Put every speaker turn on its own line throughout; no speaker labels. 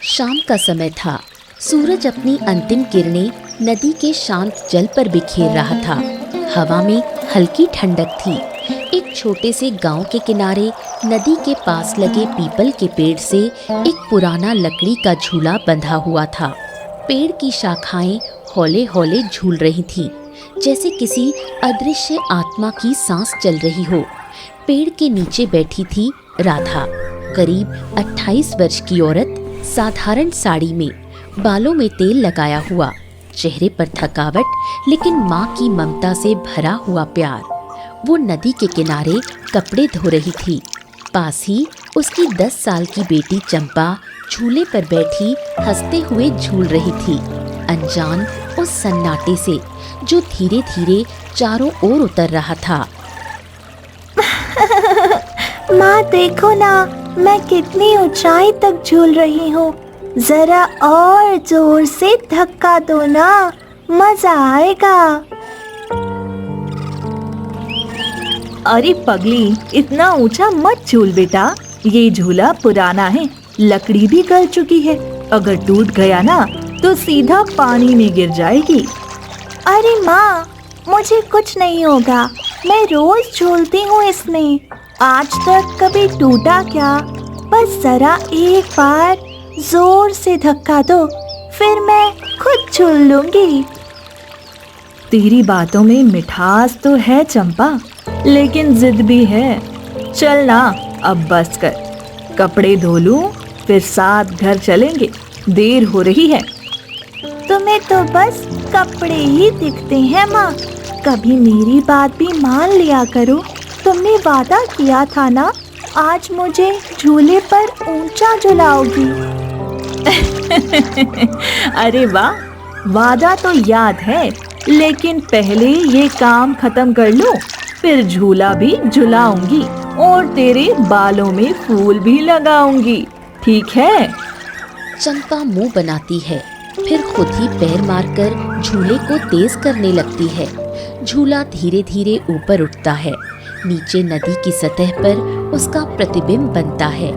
शाम का समय था। सूरज अपनी अंतिम किरणें नदी के शांत जल पर बिखेर रहा था। हवा में हल्की ठंडक थी। एक छोटे से गांव के किनारे नदी के पास लगे पीपल के पेड़ से एक पुराना लकड़ी का झूला बंधा हुआ था। पेड़ की शाखाएं हौले हौले झूल रही थीं, जैसे किसी अदृश्य आत्मा की सांस चल रही हो। पेड़ के नीचे बैठी थी राधा, करीब 28 वर्ष की औरत, साधारण साड़ी में, बालों में तेल लगाया हुआ, चेहरे पर थकावट लेकिन माँ की ममता से भरा हुआ प्यार। वो नदी के किनारे कपड़े धो रही थी। पास ही उसकी 10 साल की बेटी चंपा झूले पर बैठी हंसते हुए झूल रही थी, अनजान उस सन्नाटे से जो धीरे धीरे चारों ओर उतर रहा था।
माँ देखो ना, मैं कितनी ऊंचाई तक झूल रही हूँ। जरा और जोर से धक्का दो ना, मजा आएगा।
अरे पगली, इतना ऊंचा मत झूल बेटा, ये झूला पुराना है, लकड़ी भी गल चुकी है। अगर टूट गया ना तो सीधा पानी में गिर जाएगी।
अरे माँ, मुझे कुछ नहीं होगा, मैं रोज झूलती हूँ इसमें। आज तक कभी टूटा क्या? बस जरा एक बार जोर से धक्का दो, फिर मैं खुद झूल लूंगी।
तेरी बातों में मिठास तो है चंपा, लेकिन जिद भी है। चल ना, अब बस कर, कपड़े धो लूं, फिर साथ घर चलेंगे, देर हो रही है।
तुम्हें तो बस कपड़े ही दिखते हैं माँ, कभी मेरी बात भी मान लिया करो। तुमने वादा किया था ना, आज मुझे झूले पर ऊंचा झुलाओगी।
अरे वाह, वादा तो याद है, लेकिन पहले ये काम खत्म कर लो, फिर झूला भी झुलाऊंगी और तेरे बालों में फूल भी लगाऊंगी, ठीक है?
चंपा मुंह बनाती है, फिर खुद ही पैर मारकर झूले को तेज करने लगती है। झूला धीरे धीरे ऊपर उठता है। नीचे नदी की सतह पर उसका प्रतिबिंब बनता है।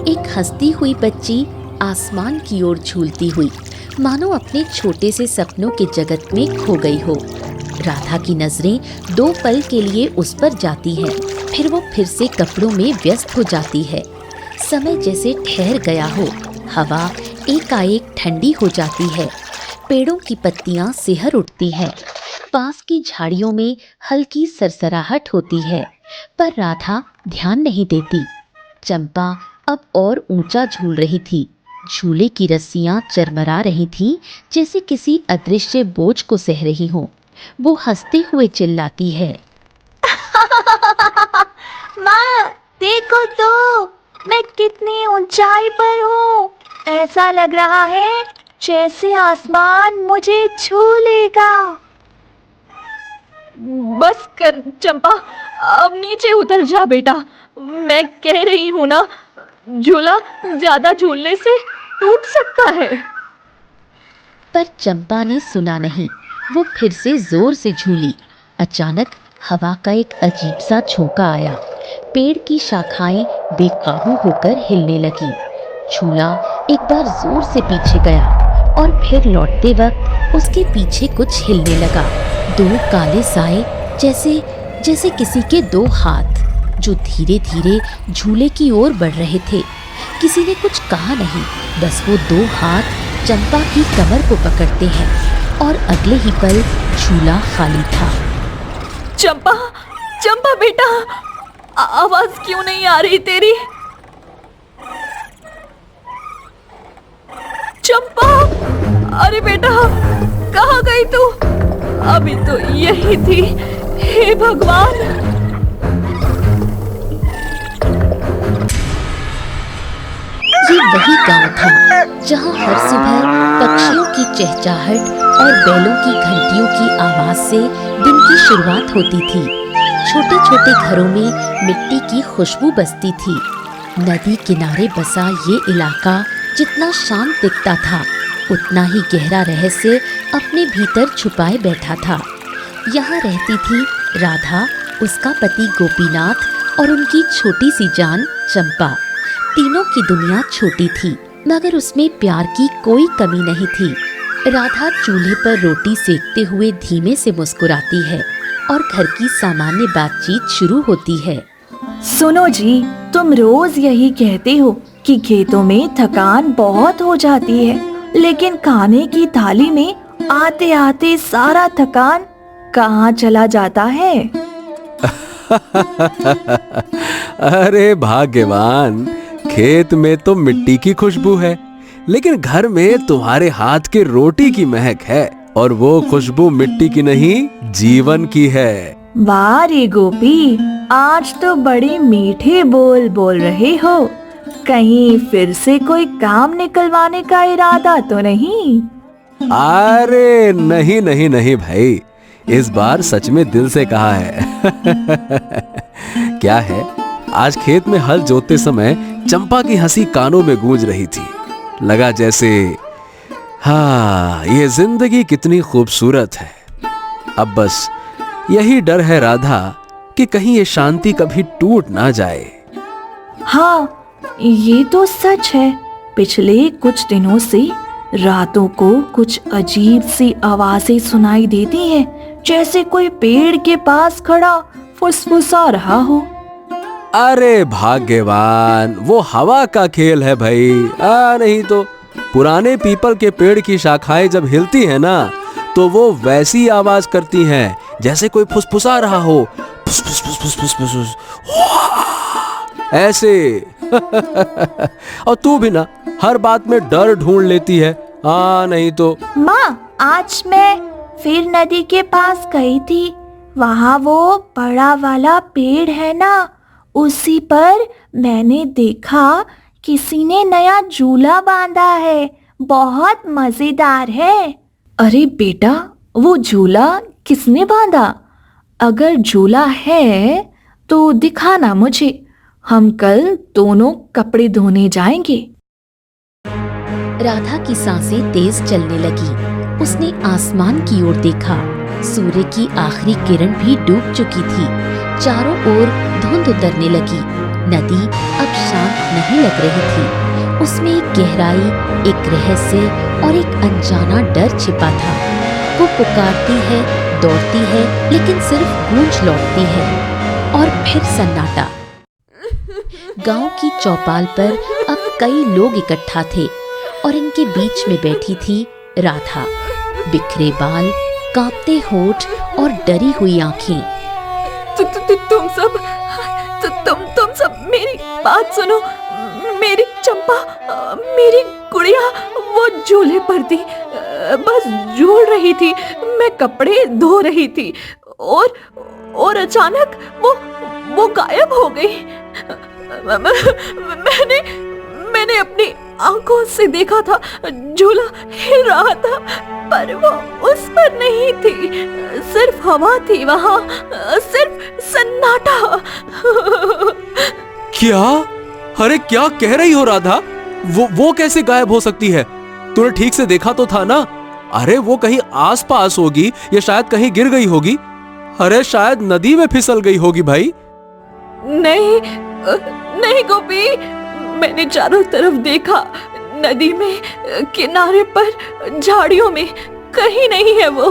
एक हंसती हुई बच्ची आसमान की ओर झूलती हुई, मानो अपने छोटे से सपनों के जगत में खो गई हो। राधा की नजरें 2 पल के लिए उस पर जाती हैं, फिर वो फिर से कपड़ों में व्यस्त हो जाती है। समय जैसे ठहर गया हो, हवा एकाएक ठंडी हो जाती है, पेड़ों की पत्तियां सिहर उठती हैं, पास की झाड़ियों में हल्की सरसराहट होती है, पर राधा ध्यान नहीं देती। चंपा अब और ऊंचा झूल रही थी। झूले की रस्सियां चरमरा रही थीं, जैसे किसी अदृश्य बोझ को सह रही हों। वो हंसते हुए चिल्लाती है,
माँ देखो तो, मैं कितनी ऊंचाई पर हूँ। ऐसा लग रहा है जैसे आसमान मुझे छू लेगा।
बस कर चंपा, अब नीचे उतर जा बेटा। मैं कह रही हूँ ना, झूला ज्यादा झूलने से टूट सकता है।
पर चंपा ने सुना नहीं। वो फिर से जोर से झूली। अचानक हवा का एक अजीब सा झोंका आया। पेड़ की शाखाएं बेकाबू होकर हिलने लगी। झूला एक बार जोर से पीछे गया और फिर लौटते वक्त उसके पीछे कुछ हिलने लगा। 2 काले साए, जैसे किसी के 2 हाथ, जो धीरे धीरे झूले की ओर बढ़ रहे थे। किसी ने कुछ कहा नहीं, बस वो 2 हाथ चंपा की कमर को पकड़ते हैं और अगले ही पल झूला खाली था।
चंपा, चंपा बेटा, आवाज क्यों नहीं आ रही तेरी? चंपा, अरे बेटा, कहाँ गई तू? अभी तो यही थी। हे भगवान!
ये वही गांव था जहां हर सुबह पक्षियों की चहचहाहट और बैलों की घंटियों की आवाज से दिन की शुरुआत होती थी। छोटे छोटे घरों में मिट्टी की खुशबू बसती थी। नदी किनारे बसा ये इलाका जितना शांत दिखता था, उतना ही गहरा रहस्य अपने भीतर छुपाए बैठा था। यहाँ रहती थी राधा, उसका पति गोपीनाथ और उनकी छोटी सी जान चंपा। तीनों की दुनिया छोटी थी, मगर उसमें प्यार की कोई कमी नहीं थी। राधा चूल्हे पर रोटी सेकते हुए धीमे से मुस्कुराती है और घर की सामान्य बातचीत शुरू होती है।
सुनो जी, तुम रोज यही कहते हो कि खेतों में थकान बहुत हो जाती है, लेकिन खाने की थाली में आते आते सारा थकान कहाँ चला जाता है?
अरे भाग्यवान, खेत में तो मिट्टी की खुशबू है, लेकिन घर में तुम्हारे हाथ के रोटी की महक है, और वो खुशबू मिट्टी की नहीं, जीवन की है।
वाह रे गोपी, आज तो बड़े मीठे बोल बोल रहे हो। कहीं फिर से कोई काम निकलवाने का इरादा तो नहीं?
अरे नहीं नहीं नहीं भाई, इस बार सच में दिल से कहा है। क्या है, आज खेत में हल जोतते समय चंपा की हंसी कानों में गूंज रही थी। लगा जैसे हाँ, ये जिंदगी कितनी खूबसूरत है। अब बस यही डर है राधा कि कहीं ये शांति कभी टूट ना जाए।
हाँ, ये तो सच है। पिछले कुछ दिनों से रातों को कुछ अजीब सी आवाजें सुनाई देती हैं, जैसे कोई पेड़ के पास खड़ा फुसफुसा रहा हो।
अरे भाग्यवान, वो हवा का खेल है भाई। नहीं तो पुराने पीपल के पेड़ की शाखाएं जब हिलती है ना, तो वो वैसी आवाज करती हैं जैसे कोई फुसफुसा रहा हो। फुस फुस फुस फुस फुस फुस फुस, ऐसे। और तू भी ना हर बात में डर ढूंढ लेती है। नहीं तो
माँ, आज मैं फिर नदी के पास गई थी। वहाँ वो बड़ा वाला पेड़ है ना, उसी पर मैंने देखा किसी ने नया झूला बांधा है। बहुत मजेदार है।
अरे बेटा, वो झूला किसने बांधा? अगर झूला है तो दिखाना मुझे, हम कल दोनों कपड़े धोने जाएंगे।
राधा की सांसें तेज चलने लगी। उसने आसमान की ओर देखा। सूर्य की आखिरी किरण भी डूब चुकी थी। चारों ओर धुंध उतरने लगी। नदी अब शांत नहीं लग रही थी। उसमें एक गहराई, एक रहस्य और एक अनजाना डर छिपा था। वो पुकारती है, दौड़ती है, लेकिन सिर्फ गूंज लौटती है। और फिर सन्नाटा। गांव की चौपाल पर अब कई लोग इकट्ठा थे और इनके बीच में बैठी थी राधा। बिखरे बाल, कांपते होठ और डरी हुई आंखें।
तुम सब मेरी बात सुनो। मेरी चंपा, मेरी गुड़िया वो झूले पर थी, बस झूल रही थी। मैं कपड़े धो रही थी और अचानक वो गायब हो गई। मैंने अपनी आंखों से देखा था, झूला हिल रहा था, पर वो उस पर नहीं थी। सिर्फ हवा थी वहाँ, सिर्फ सन्नाटा।
क्या? अरे क्या कह रही हो राधा? वो कैसे गायब हो सकती है? तूने ठीक से देखा तो था ना? अरे वो कहीं आसपास होगी या शायद कहीं गिर गई होगी। अरे शायद नदी में फिसल गई होगी भाई।
नहीं गोपी, मैंने चारों तरफ देखा। नदी में, किनारे पर, झाड़ियों में कहीं नहीं है वो।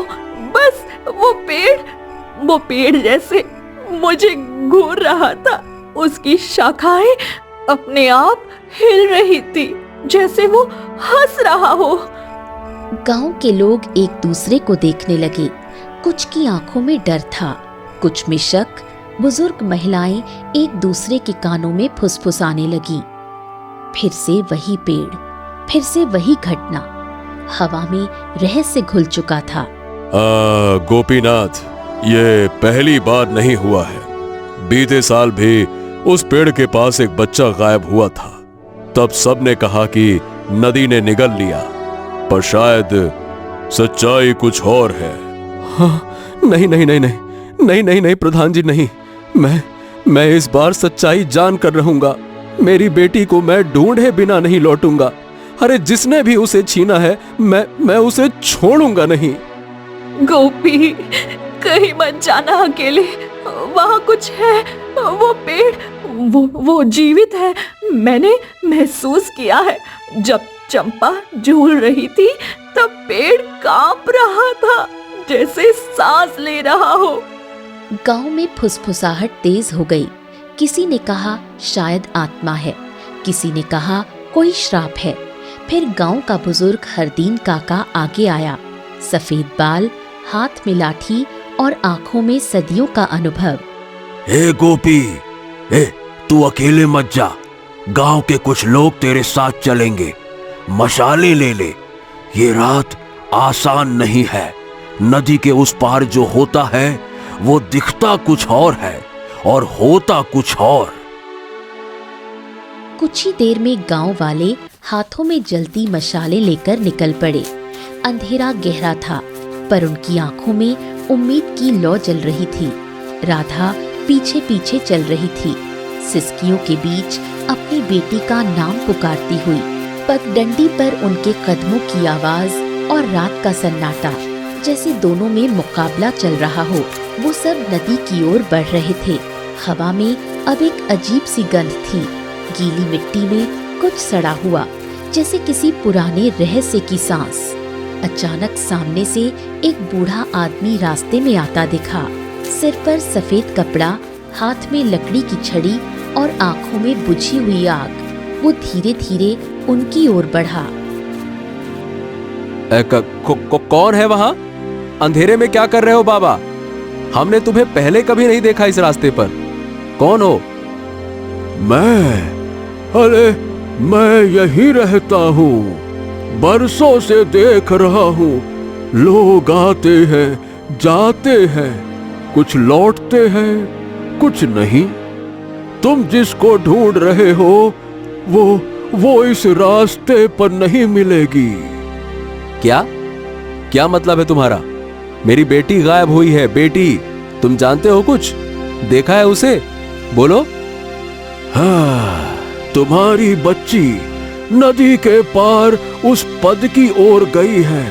बस वो पेड़ जैसे मुझे घूर रहा था। उसकी शाखाएं अपने आप हिल रही थी, जैसे वो हंस रहा हो।
गांव के लोग एक दूसरे को देखने लगे। कुछ की आंखों में डर था, कुछ में शक। बुजुर्ग महिलाएं एक दूसरे के कानों में फुसफुसाने लगी। फिर से वही पेड़, फिर से वही घटना। हवा में रहस्य घुल चुका था।
गोपीनाथ, ये पहली बार नहीं हुआ है। बीते साल भी उस पेड़ के पास एक बच्चा गायब हुआ था। तब सबने कहा कि नदी ने निगल लिया, पर शायद सच्चाई कुछ और है। हाँ, नहीं प्रधान जी, नहीं। मैं इस बार सच्चाई जान कर रहूंगा। मेरी बेटी को मैं ढूंढे बिना नहीं लौटूंगा। अरे जिसने भी उसे छीना है, मैं उसे छोड़ूंगा नहीं।
गोपी, कहीं मत जाना अकेले। वहाँ कुछ है। वो पेड़ वो जीवित है। मैंने महसूस किया है। जब चंपा झूल रही थी तब पेड़ कांप रहा था, जैसे सांस ले रहा हो।
गांव में फुसफुसाहट तेज हो गई। किसी ने कहा शायद आत्मा है, किसी ने कहा कोई श्राप है। फिर गांव का बुजुर्ग हरदीन काका आगे आया। सफेद बाल, हाथ में लाठी और आंखों में सदियों का अनुभव।
ए गोपी, तू अकेले मत जा, गांव के कुछ लोग तेरे साथ चलेंगे। मशाले ले ले, ये रात आसान नहीं है। नदी के उस पार जो होता है वो दिखता कुछ और है और होता कुछ और।
कुछ ही देर में गांव वाले हाथों में जलती मशालें लेकर निकल पड़े। अंधेरा गहरा था, पर उनकी आंखों में उम्मीद की लौ जल रही थी। राधा पीछे पीछे चल रही थी, सिसकियों के बीच अपनी बेटी का नाम पुकारती हुई। पगडंडी पर उनके कदमों की आवाज और रात का सन्नाटा, जैसे दोनों में मुकाबला चल रहा हो। वो सब नदी की ओर बढ़ रहे थे। हवा में अब एक अजीब सी गंध थी। गीली मिट्टी में कुछ सड़ा हुआ, जैसे किसी पुराने रहस्य की सांस। अचानक सामने से एक बूढ़ा आदमी रास्ते में आता दिखा। सिर पर सफेद कपड़ा, हाथ में लकड़ी की छड़ी और आंखों में बुझी हुई आग। वो धीरे धीरे उनकी ओर बढ़ा।
कौन है वहाँ? अंधेरे में क्या कर रहे हो बाबा? हमने तुम्हें पहले कभी नहीं देखा इस रास्ते पर। कौन हो?
अरे मैं यही रहता हूँ, बरसों से देख रहा हूँ। लोग आते हैं, जाते हैं, कुछ लौटते हैं, कुछ नहीं। तुम जिसको ढूंढ रहे हो वो इस रास्ते पर नहीं मिलेगी।
क्या मतलब है तुम्हारा? मेरी बेटी गायब हुई है। बेटी, तुम जानते हो कुछ? देखा है उसे? बोलो।
हाँ, तुम्हारी बच्ची नदी के पार उस पद की ओर गई है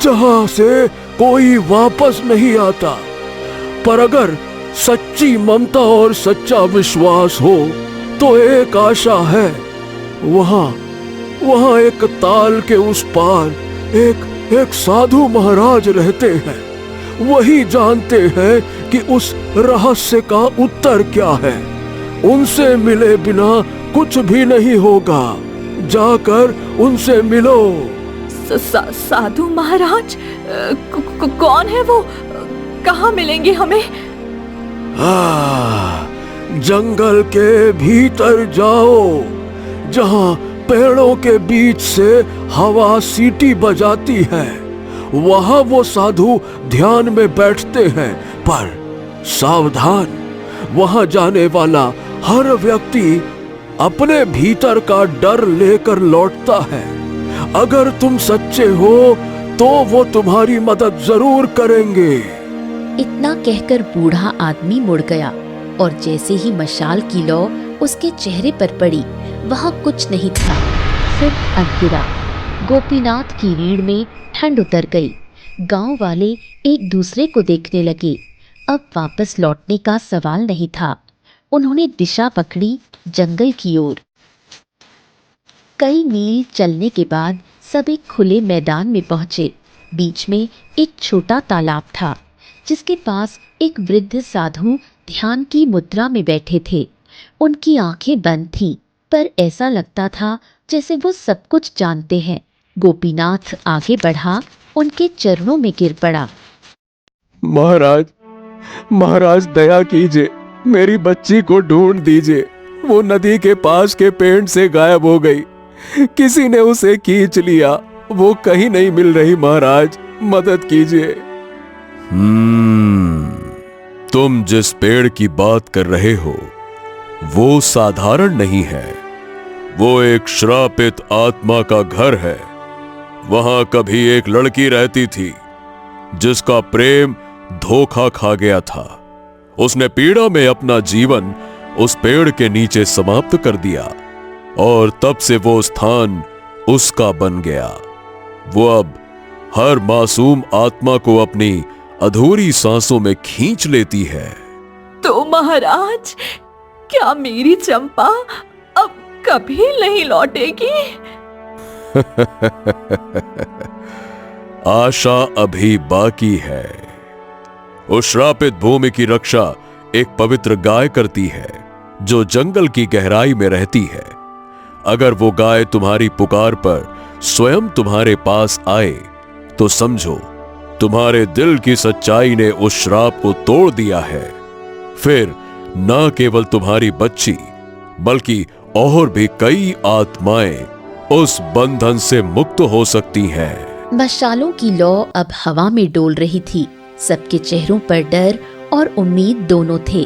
जहां से कोई वापस नहीं आता। पर अगर सच्ची ममता और सच्चा विश्वास हो तो एक आशा है। वहां एक ताल के उस पार एक साधु महाराज रहते हैं। वही जानते हैं कि उस रहस्य का उत्तर क्या है। उनसे मिले बिना कुछ भी नहीं होगा। जाकर उनसे मिलो।
साधु महाराज? कौन है वो? कहाँ मिलेंगे हमें?
जंगल के भीतर जाओ, जहां पेड़ों के बीच से हवा सीटी बजाती है। वहां वो साधु ध्यान में बैठते हैं। पर सावधान, वहां जाने वाला हर व्यक्ति अपने भीतर का डर लेकर लौटता है। अगर तुम सच्चे हो तो वो तुम्हारी मदद जरूर करेंगे।
इतना कहकर बूढ़ा आदमी मुड़ गया और जैसे ही मशाल की लौ उसके चेहरे पर पड़ी, वहां कुछ नहीं था, सिर्फ अंधेरा। गोपीनाथ की रीढ़ में ठंड उतर गई। गांव वाले एक दूसरे को देखने लगे। अब वापस लौटने का सवाल नहीं था। उन्होंने दिशा पकड़ी जंगल की ओर। कई मील चलने के बाद सब एक खुले मैदान में पहुंचे। बीच में एक छोटा तालाब था, जिसके पास एक वृद्ध साधु ध्यान की मुद्रा में बैठे थे। उनकी आंखें बंद थीं, पर ऐसा लगता था जैसे वो सब कुछ जानते हैं। गोपीनाथ आगे बढ़ा, उनके चरणों में गिर पड़ा।
महाराज दया कीजिए, मेरी बच्ची को ढूंढ दीजिए। वो नदी के पास के पेड़ से गायब हो गई। किसी ने उसे खींच लिया। वो कहीं नहीं मिल रही। महाराज, मदद कीजिए।
तुम जिस पेड़ की बात कर रहे हो वो साधारण नहीं है। वो एक श्रापित आत्मा का घर है। वहां कभी एक लड़की रहती थी जिसका प्रेम धोखा खा गया था। उसने पीड़ा में अपना जीवन उस पेड़ के नीचे समाप्त कर दिया और तब से वो स्थान उसका बन गया। वो अब हर मासूम आत्मा को अपनी अधूरी सांसों में खींच लेती है।
तो महाराज, क्या मेरी चंपा अब कभी नहीं लौटेगी?
आशा अभी बाकी है। उस श्रापित भूमि की रक्षा एक पवित्र गाय करती है जो जंगल की गहराई में रहती है। अगर वो गाय तुम्हारी पुकार पर स्वयं तुम्हारे पास आए तो समझो तुम्हारे दिल की सच्चाई ने उस श्राप को तोड़ दिया है। फिर न केवल तुम्हारी बच्ची बल्कि और भी कई आत्माएं उस बंधन से मुक्त हो सकती हैं।
मशालों की लौ अब हवा में डोल रही थी। सबके चेहरों पर डर और उम्मीद दोनों थे।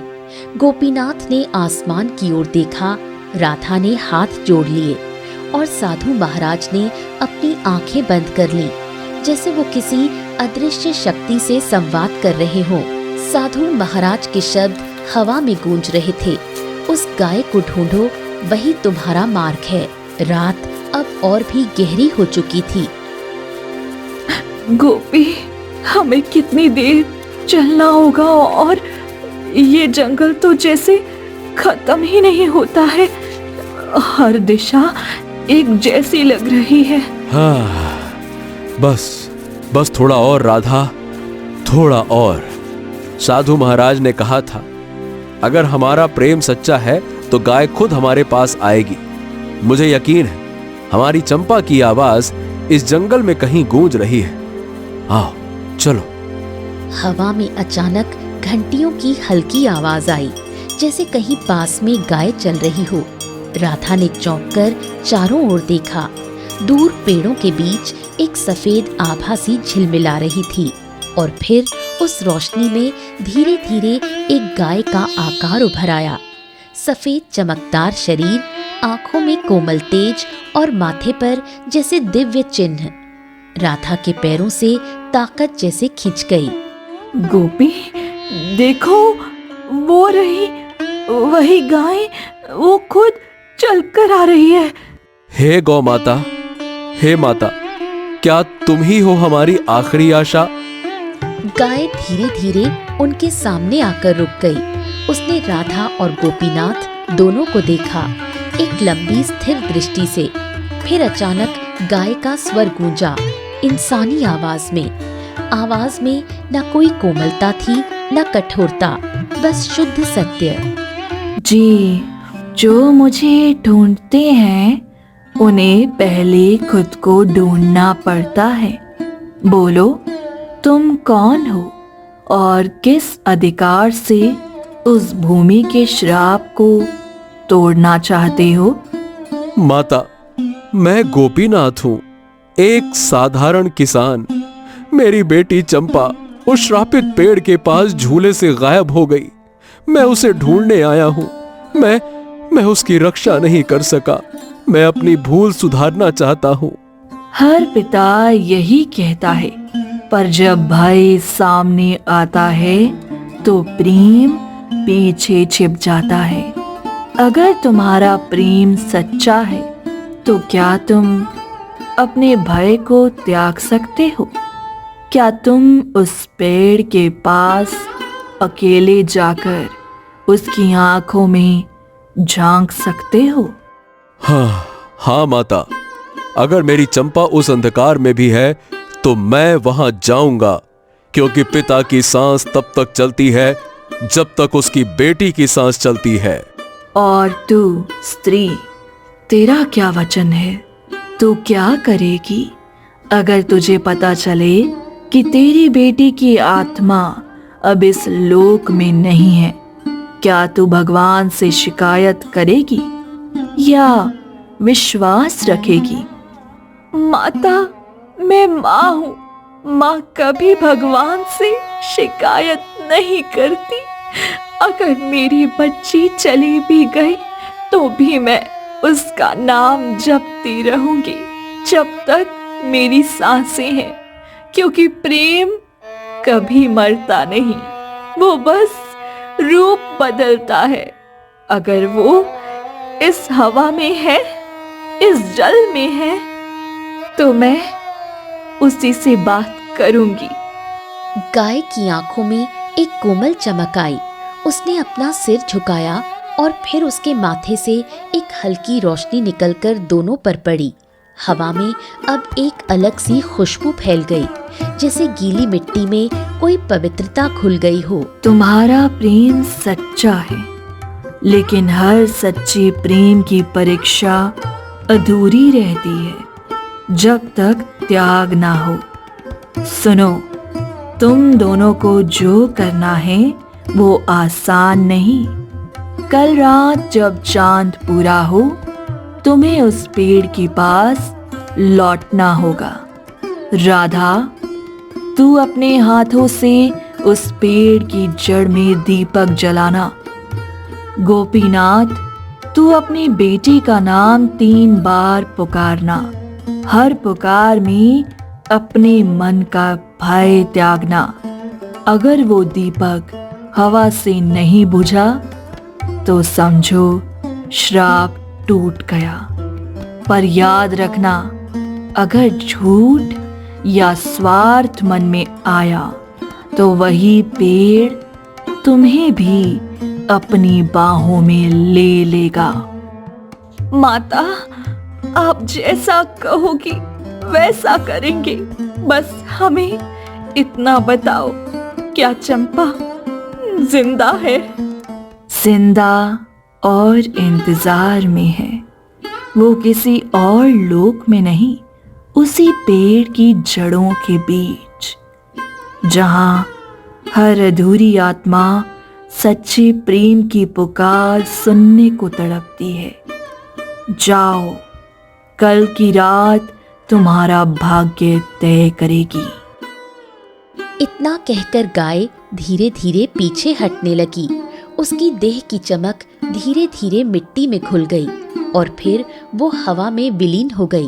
गोपीनाथ ने आसमान की ओर देखा, राधा ने हाथ जोड़ लिए और साधु महाराज ने अपनी आंखें बंद कर लीं, जैसे वो किसी अदृश्य शक्ति से संवाद कर रहे हों। साधु महाराज के शब्द हवा में गूंज रहे थे। उस गाय को ढूंढो, वही तुम्हारा मार्ग है। रात अब और भी गहरी हो चुकी थी।
गोपी, हमें कितनी देर चलना होगा और ये जंगल तो जैसे खत्म ही नहीं होता है। हर दिशा एक जैसी लग रही है।
हाँ, बस थोड़ा और राधा, थोड़ा और। साधु महाराज ने कहा था, अगर हमारा प्रेम सच्चा है तो गाय खुद हमारे पास आएगी। मुझे यकीन है हमारी चंपा की आवाज इस जंगल में कहीं गूंज रही है। आओ चलो।
हवा में अचानक घंटियों की हल्की आवाज आई, जैसे कहीं पास में गाय चल रही हो। राधा ने चौंक कर चारों ओर देखा। दूर पेड़ों के बीच एक सफेद आभा सी झिलमिला रही थी और फिर उस रोशनी में धीरे धीरे एक गाय का आकार उभर आया। सफेद चमकदार शरीर, आंखों में कोमल तेज और माथे पर जैसे दिव्य चिन्ह। राधा के पैरों से ताकत जैसे खिंच गई।
गोपी, देखो, वो रही वही गाय, वो खुद चलकर आ रही है।
हे गौ माता, हे माता, क्या तुम ही हो हमारी आखिरी आशा?
गाय धीरे धीरे उनके सामने आकर रुक गई। उसने राधा और गोपीनाथ दोनों को देखा, एक लंबी स्थिर दृष्टि से। फिर अचानक गाय का स्वर गूंजा, इंसानी आवाज में न कोई कोमलता थी न कठोरता, बस शुद्ध सत्य।
जी, जो मुझे ढूंढते हैं उन्हें पहले खुद को ढूंढना पड़ता है। बोलो, तुम कौन हो और किस अधिकार से उस भूमि के श्राप को तोड़ना चाहते हो?
माता, मैं गोपीनाथ हूँ, एक साधारण किसान। मेरी बेटी चंपा उस श्रापित पेड़ के पास झूले से गायब हो गई। मैं उसे ढूंढने आया हूँ। मैं उसकी रक्षा नहीं कर सका। मैं अपनी भूल सुधारना चाहता हूँ।
हर पिता यही कहता है, पर जब भय सामने आता है तो प्रेम पीछे छिप जाता है। अगर तुम्हारा प्रेम सच्चा है तो क्या तुम अपने भय को त्याग सकते हो? क्या तुम उस पेड़ के पास अकेले जाकर उसकी आंखों में झांक सकते हो?
हाँ माता, अगर मेरी चंपा उस अंधकार में भी है तो मैं वहां जाऊंगा, क्योंकि पिता की सांस तब तक चलती है जब तक उसकी बेटी की सांस चलती है।
और तू स्त्री, तेरा क्या वचन है? तू क्या करेगी अगर तुझे पता चले कि तेरी बेटी की आत्मा अब इस लोक में नहीं है? क्या तू भगवान से शिकायत करेगी या विश्वास रखेगी? माता, मैं माँ हूँ। माँ कभी भगवान से शिकायत नहीं करती। अगर मेरी बच्ची चली भी गई तो भी मैं उसका नाम जपती रहूंगी जब तक मेरी सांसें हैं, क्योंकि प्रेम कभी मरता नहीं, वो बस रूप बदलता है। अगर वो इस हवा में है, इस जल में है, तो मैं उसी से बात करूंगी।
गाय की आंखों में एक कोमल चमक आई। उसने अपना सिर झुकाया और फिर उसके माथे से एक हल्की रोशनी निकलकर दोनों पर पड़ी। हवा में अब एक अलग सी खुशबू फैल गई, जैसे गीली मिट्टी में कोई पवित्रता घुल गई हो।
तुम्हारा प्रेम सच्चा है, लेकिन हर सच्चे प्रेम की परीक्षा अधूरी रहती है जब तक त्याग ना हो। सुनो, तुम दोनों को जो करना है वो आसान नहीं। कल रात जब चांद पूरा हो, तुम्हें उस पेड़ के पास लौटना होगा। राधा, तू अपने हाथों से उस पेड़ की जड़ में दीपक जलाना। गोपीनाथ, तू अपनी बेटी का नाम 3 बार पुकारना। हर पुकार में अपने मन का भय त्यागना। अगर वो दीपक हवा से नहीं बुझा तो समझो श्राप टूट गया। पर याद रखना, अगर झूठ या स्वार्थ मन में आया तो वही पेड़ तुम्हें भी अपनी बाहों में ले लेगा। माता, आप जैसा कहोगी वैसा करेंगे। बस हमें इतना बताओ, क्या चंपा जिंदा है? जिंदा और इंतजार में है। वो किसी और लोक में नहीं, उसी पेड़ की जड़ों के बीच, जहां हर अधूरी आत्मा सच्चे प्रेम की पुकार सुनने को तड़पती है। जाओ, कल की रात तुम्हारा भाग्य तय करेगी।
इतना कहकर गाय धीरे धीरे पीछे हटने लगी। उसकी देह की चमक धीरे धीरे मिट्टी में घुल गई और फिर वो हवा में विलीन हो गई।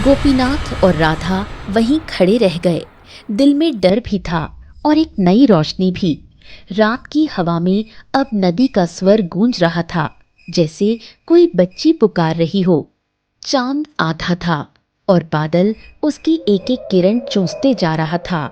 गोपीनाथ और राधा वहीं खड़े रह गए। दिल में डर भी था और एक नई रोशनी भी। रात की हवा में अब नदी का स्वर गूंज रहा था, जैसे कोई बच्ची पुकार रही हो। चांद आधा था और बादल उसकी एक एक किरण चूसते जा रहा था।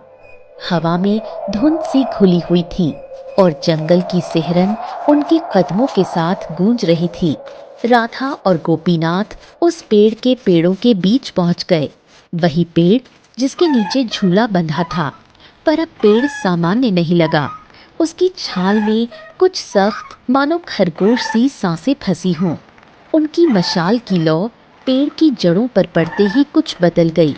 हवा में धुंध सी घुली हुई थी और जंगल की सिहरन उनके कदमों के साथ गूंज रही थी। राधा और गोपीनाथ उस पेड़ के पेड़ों के बीच पहुंच गए। वही पेड़ जिसके नीचे झूला बंधा था, पर अब पेड़ सामान्य नहीं लगा। उसकी छाल में कुछ सख्त, मानो खरगोश सी सांसें फंसी हों। उनकी मशाल की लौ पेड़ की जड़ों पर पड़ते ही कुछ बदल गई।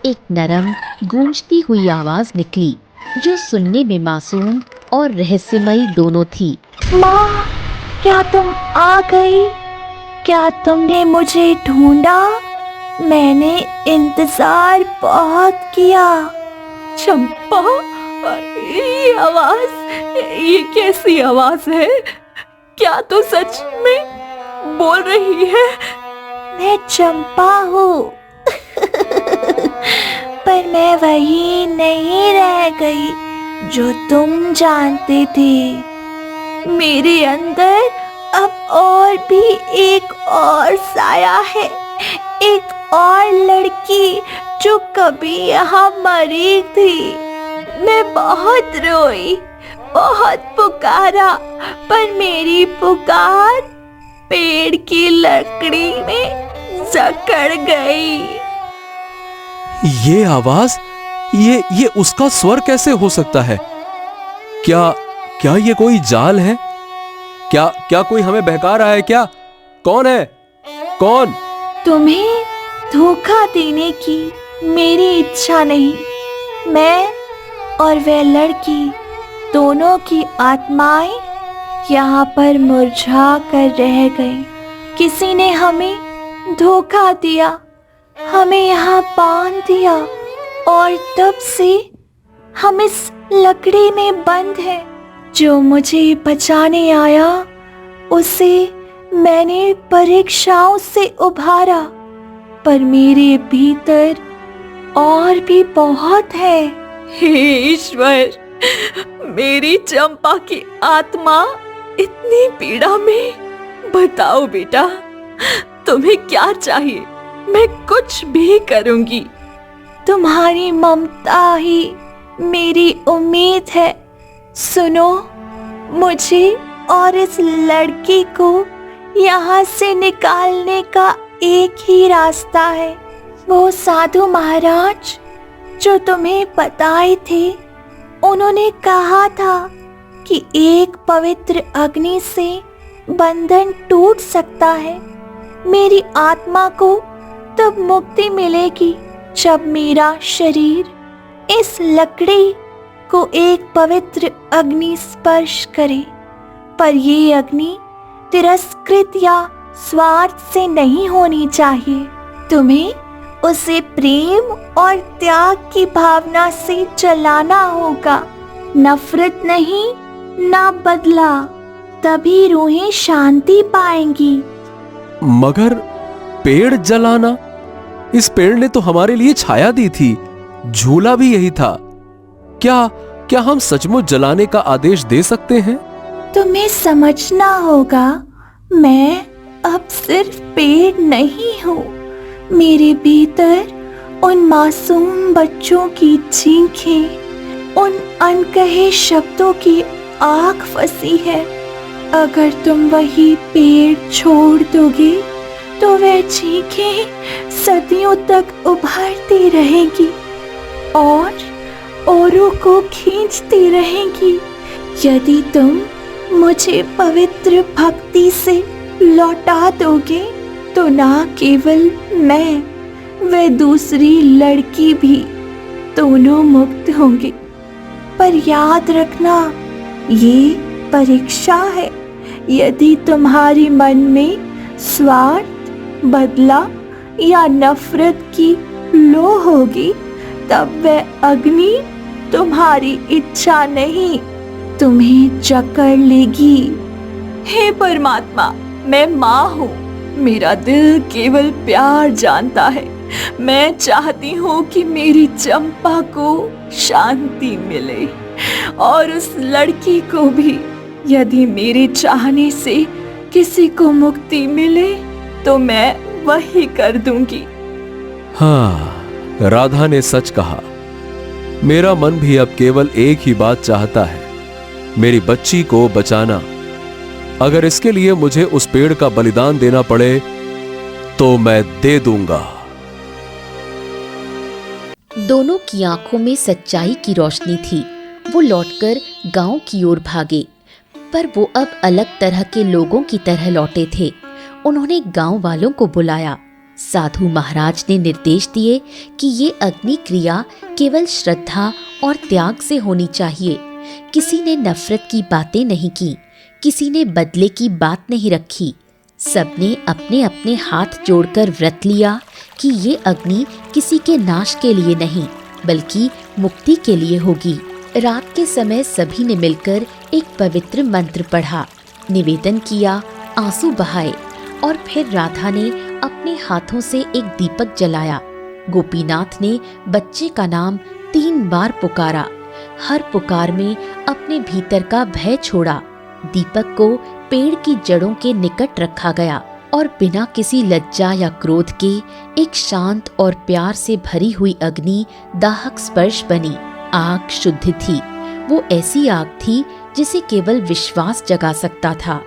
एक नरम गूंजती हुई आवाज निकली, जो सुनने में मासूम और रहस्यमयी दोनों थी।
माँ, क्या तुम आ गई? क्या तुमने मुझे ढूंढा? मैंने इंतजार बहुत किया।
चंपा, ये आवाज, ये कैसी आवाज है? क्या तू सच में बोल रही है?
मैं चंपा हूँ। पर मैं वही नहीं रह गई जो तुम जानते थे। मेरे अंदर अब और भी एक और साया है, एक और लड़की जो कभी यहाँ मरी थी। मैं बहुत रोई, बहुत पुकारा, पर मेरी पुकार पेड़ की लकड़ी में जकड़ गई।
ये आवाज, ये उसका स्वर कैसे हो सकता है? क्या ये कोई जाल है? क्या कोई हमें बहका रहा है क्या? कौन है? कौन?
तुम्हें धोखा देने की मेरी इच्छा नहीं। मैं और वह लड़की, दोनों की आत्माएं यहाँ पर मुरझा कर रह गई। किसी ने हमें धोखा दिया, हमें यहाँ बांध दिया और तब से हम इस लकड़ी में बंद हैं। जो मुझे बचाने आया उसे मैंने परीक्षाओं से उभारा, पर मेरे भीतर और भी बहुत है।
हे ईश्वर, मेरी चंपा की आत्मा इतनी पीड़ा में। बताओ बेटा, तुम्हें क्या चाहिए? मैं कुछ भी करूंगी।
तुम्हारी ममता ही मेरी उम्मीद है। सुनो, मुझे और इस लड़की को यहाँ से निकालने का एक ही रास्ता है। वो साधु महाराज जो तुम्हें बताए थे, उन्होंने कहा था कि एक पवित्र अग्नि से बंधन टूट सकता है। मेरी आत्मा को तब मुक्ति मिलेगी जब मेरा शरीर इस लकड़ी को एक पवित्र अग्नि स्पर्श करे। पर ये अग्नि तिरस्कृत या स्वार्थ से नहीं होनी चाहिए। तुम्हें उसे प्रेम और त्याग की भावना से जलाना होगा, नफरत नहीं, ना बदला। तभी रूहें शांति पाएंगी।
मगर पेड़ जलाना? इस पेड़ ने तो हमारे लिए छाया दी थी, झूला भी यही था। क्या हम सचमुच जलाने का आदेश दे सकते हैं?
तुम्हें समझना होगा, मैं अब सिर्फ पेड़ नहीं हूँ। मेरे भीतर उन मासूम बच्चों की चीखें, उन अनकहे शब्दों की आग फंसी है। अगर तुम वही पेड़ छोड़ दोगे तो वह चीखें सदियों तक उभरती रहेंगी और औरों को खींचती रहेंगी। यदि तुम मुझे पवित्र भक्ति से लौटा दोगे तो ना केवल मैं, वह दूसरी लड़की भी, दोनों मुक्त होंगे। पर याद रखना, ये परीक्षा है। यदि तुम्हारे मन में स्वार्थ, बदला या नफरत की लो होगी, तब वह अग्नि तुम्हारी इच्छा नहीं, तुम्हें जकड़ लेगी।
हे परमात्मा, मैं माँ हूँ। मेरा दिल केवल प्यार जानता है। मैं चाहती हूँ कि मेरी चंपा को शांति मिले और उस लड़की को भी। यदि मेरे चाहने से किसी को मुक्ति मिले तो मैं वही कर दूंगी।
हाँ, राधा ने सच कहा। मेरा मन भी अब केवल एक ही बात चाहता है, मेरी बच्ची को बचाना। अगर इसके लिए मुझे उस पेड़ का बलिदान देना पड़े तो मैं दे दूंगा।
दोनों की आंखों में सच्चाई की रोशनी थी। वो लौटकर गांव की ओर भागे, पर वो अब अलग तरह के लोगों की तरह लौटे थे। उन्होंने गांव वालों को बुलाया। साधु महाराज ने निर्देश दिए कि ये अग्नि क्रिया केवल श्रद्धा और त्याग से होनी चाहिए। किसी ने नफरत की बातें नहीं की, किसी ने बदले की बात नहीं रखी। सबने अपने अपने हाथ जोड़कर व्रत लिया कि ये अग्नि किसी के नाश के लिए नहीं, बल्कि मुक्ति के लिए होगी। रात के समय सभी ने मिलकर एक पवित्र मंत्र पढ़ा, निवेदन किया, आंसू बहाए और फिर राधा ने अपने हाथों से एक दीपक जलाया। गोपीनाथ ने बच्चे का नाम 3 बार पुकारा। हर पुकार में अपने भीतर का भय छोड़ा। दीपक को पेड़ की जड़ों के निकट रखा गया और बिना किसी लज्जा या क्रोध के एक शांत और प्यार से भरी हुई अग्नि दाहक स्पर्श बनी। आग शुद्ध थी। वो ऐसी आग थी जिसे केवल विश्वास जगा सकता था।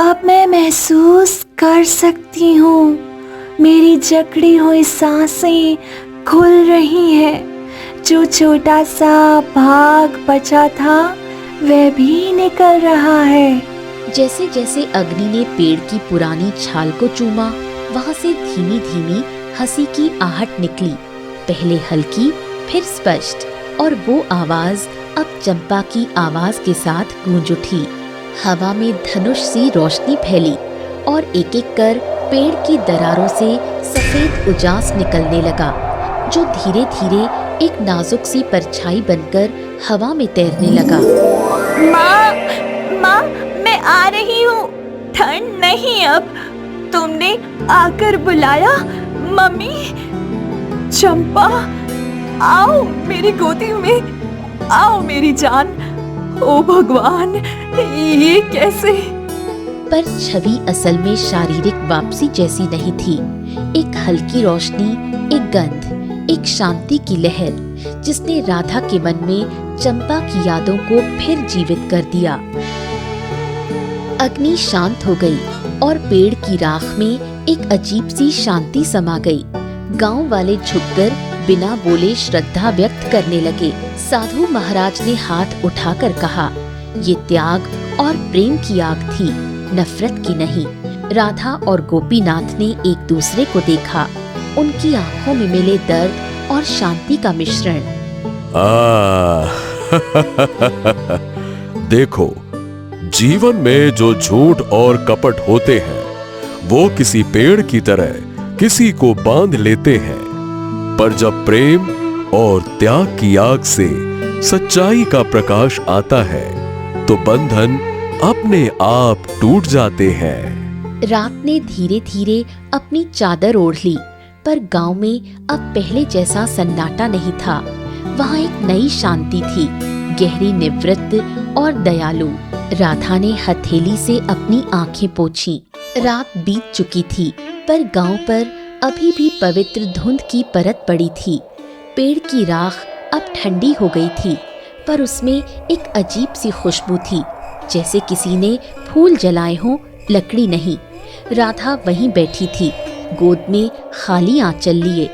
अब मैं महसूस कर सकती हूँ, मेरी जकड़ी हुई सांसें खुल रही हैं। जो छोटा सा भाग बचा था वह भी निकल रहा है।
जैसे जैसे अग्नि ने पेड़ की पुरानी छाल को चूमा, वहां से धीमी धीमी हंसी की आहट निकली, पहले हल्की फिर स्पष्ट, और वो आवाज अब चंपा की आवाज के साथ गूंज उठी। हवा में धनुष सी रोशनी फैली और एक एक कर पेड़ की दरारों से सफेद उजास निकलने लगा, जो धीरे धीरे एक नाजुक सी परछाई बनकर हवा में तैरने लगा।
माँ, मैं आ रही हूँ। ठंड नहीं अब, तुमने आकर बुलाया। मम्मी,
चंपा, आओ मेरी गोदी में, आओ मेरी जान। ओ भगवान, ये कैसे?
पर छवि असल में शारीरिक वापसी जैसी नहीं थी। एक हल्की रोशनी, एक गंध, एक शांति की लहर, जिसने राधा के मन में चंपा की यादों को फिर जीवित कर दिया। अग्नि शांत हो गई और पेड़ की राख में एक अजीब सी शांति समा गई। गांव वाले झुककर बिना बोले श्रद्धा व्यक्त करने लगे। साधु महाराज ने हाथ उठाकर कहा, ये त्याग और प्रेम की आग थी, नफरत की नहीं। राधा और गोपीनाथ ने एक दूसरे को देखा। उनकी आंखों में मिले दर्द और शांति का मिश्रण।
देखो, जीवन में जो झूठ और कपट होते हैं वो किसी पेड़ की तरह किसी को बांध लेते हैं, पर जब प्रेम और त्याग की आग से सच्चाई का प्रकाश आता है तो बंधन अपने आप टूट जाते हैं।
रात ने धीरे धीरे अपनी चादर ओढ़ ली, पर गांव में अब पहले जैसा सन्नाटा नहीं था। वहाँ एक नई शांति थी, गहरी, निवृत्त और दयालु। राधा ने हथेली से अपनी आंखें पोंछी। रात बीत चुकी थी, पर गांव पर अभी भी पवित्र धुंध की परत पड़ी थी। पेड़ की राख अब ठंडी हो गई थी, पर उसमें एक अजीब सी खुशबू थी, जैसे किसी ने फूल जलाए हों, लकड़ी नहीं। राधा वहीं बैठी थी, गोद में खाली आंचल लिए,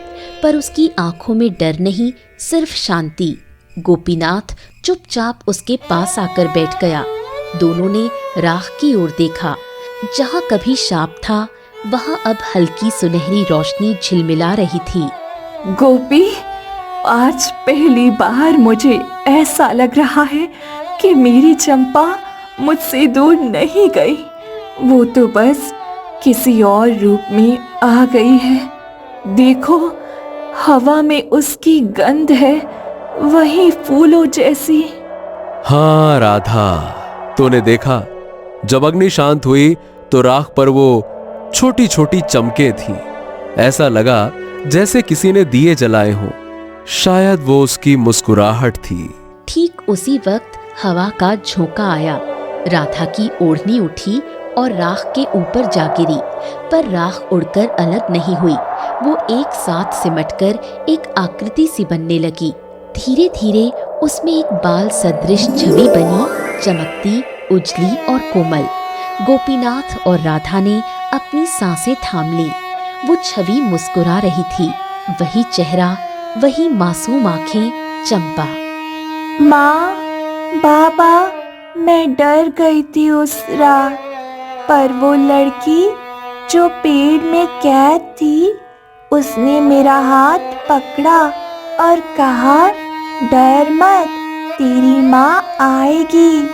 पर उसकी आंखों में डर नहीं, सिर्फ शांति। गोपीनाथ चुपचाप उसके पास आकर बैठ गया। दोनों ने राख की ओर देखा। जहाँ कभी शाप था, वहाँ अब हल्की सुनहरी रोशनी झिलमिला रही थी।
गोपी, आज पहली बार मुझे ऐसा लग रहा है कि मेरी चंपा मुझसे दूर नहीं गई, वो तो बस किसी और रूप में आ गई है। देखो, हवा में उसकी गंध है, वही फूलों जैसी।
हाँ राधा, तूने देखा, जब अग्नि शांत हुई तो राख पर वो छोटी छोटी चमकें थीं। ऐसा लगा जैसे किसी ने दिए जलाए हों। शायद वो उसकी मुस्कुराहट थी।
ठीक उसी वक्त हवा का झोंका आया। राधा की ओढ़नी उठी और राख के ऊपर जा गिरी, पर राख उड़कर अलग नहीं हुई। वो एक साथ सिमटकर एक आकृति सी बनने लगी। धीरे धीरे उसमें एक बाल सदृश छवि बनी, चमकती, उजली और कोमल। गोपीनाथ और राधा ने अपनी सांसें थाम ली। वो छवि मुस्कुरा रही थी, वही चेहरा, वही मासूम आंखें, चंपा।
माँ, बाबा, मैं डर गई थी उस रात, पर वो लड़की जो पेड़ में कैद थी, उसने मेरा हाथ पकड़ा और कहा, डर मत, तेरी माँ आएगी।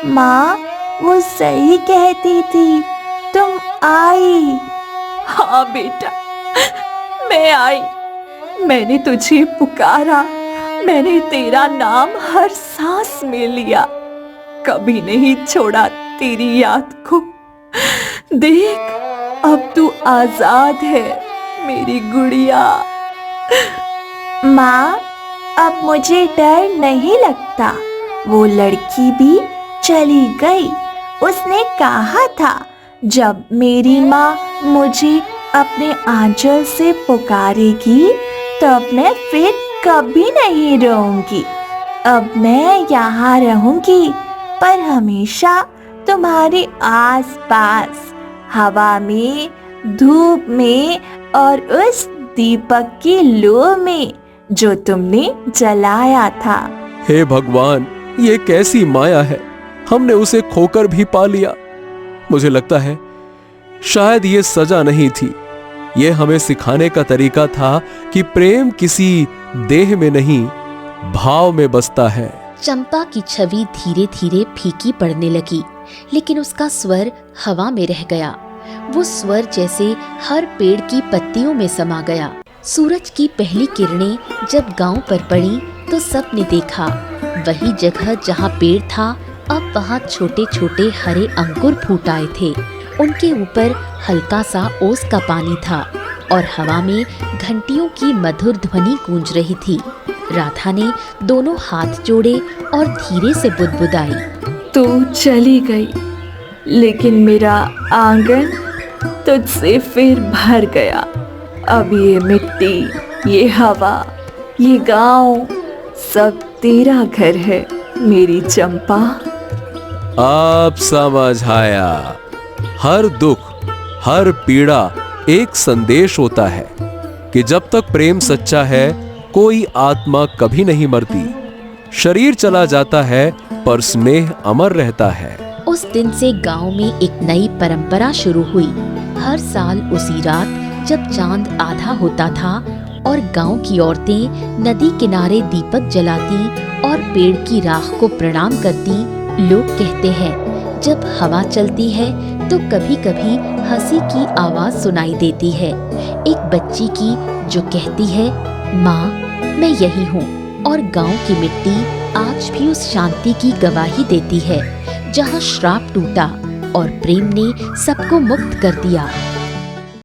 माँ, वो सही कहती थी, तुम आई।
हाँ बेटा, मैं आई। मैंने तुझे पुकारा, मैंने तेरा नाम हर सांस में लिया, कभी नहीं छोड़ा तेरी याद को। देख, अब तू आजाद है मेरी गुड़िया।
माँ, अब मुझे डर नहीं लगता। वो लड़की भी चली गई। उसने कहा था, जब मेरी माँ मुझे अपने आंचल से पुकारेगी तब मैं फिर कभी नहीं रहूंगी। अब मैं यहाँ रहूंगी, पर हमेशा तुम्हारे आसपास, हवा में, धूप में और उस दीपक की लौ में जो तुमने जलाया था।
हे भगवान, ये कैसी माया है, हमने उसे खोकर भी पा लिया। मुझे लगता है शायद ये सजा नहीं थी, ये हमें सिखाने का तरीका था कि प्रेम किसी देह में नहीं, भाव में बसता है।
चंपा की छवि धीरे धीरे फीकी पड़ने लगी, लेकिन उसका स्वर हवा में रह गया। वो स्वर जैसे हर पेड़ की पत्तियों में समा गया। सूरज की पहली किरणें जब गांव पर पड़ी तो सबने देखा, वही जगह जहां पेड़ था, अब वहां छोटे छोटे हरे अंकुर फूट आए थे। उनके ऊपर हल्का सा ओस का पानी था और हवा में घंटियों की मधुर ध्वनि गूंज रही थी। राधा ने दोनों हाथ जोड़े और धीरे से बुदबुदाई,
तू चली गई, लेकिन मेरा आंगन तुझसे फिर भर गया। अब ये मिट्टी, ये हवा, ये गांव, सब तेरा घर है मेरी चंपा।
अब समझ आया। हर दुख, हर पीड़ा एक संदेश होता है कि जब तक प्रेम सच्चा है कोई आत्मा कभी नहीं मरती। शरीर चला जाता है पर स्नेह अमर रहता है।
उस दिन से गांव में एक नई परंपरा शुरू हुई। हर साल उसी रात जब चांद आधा होता था और गांव की औरतें नदी किनारे दीपक जलाती और पेड़ की राख को प्रणाम करती, लोग कहते हैं जब हवा चलती है तो कभी कभी हंसी की आवाज सुनाई देती है, एक बच्ची की जो कहती है माँ मैं यही हूँ। और गांव की मिट्टी आज भी उस शांति की गवाही देती है जहाँ श्राप टूटा और प्रेम ने सबको मुक्त कर दिया।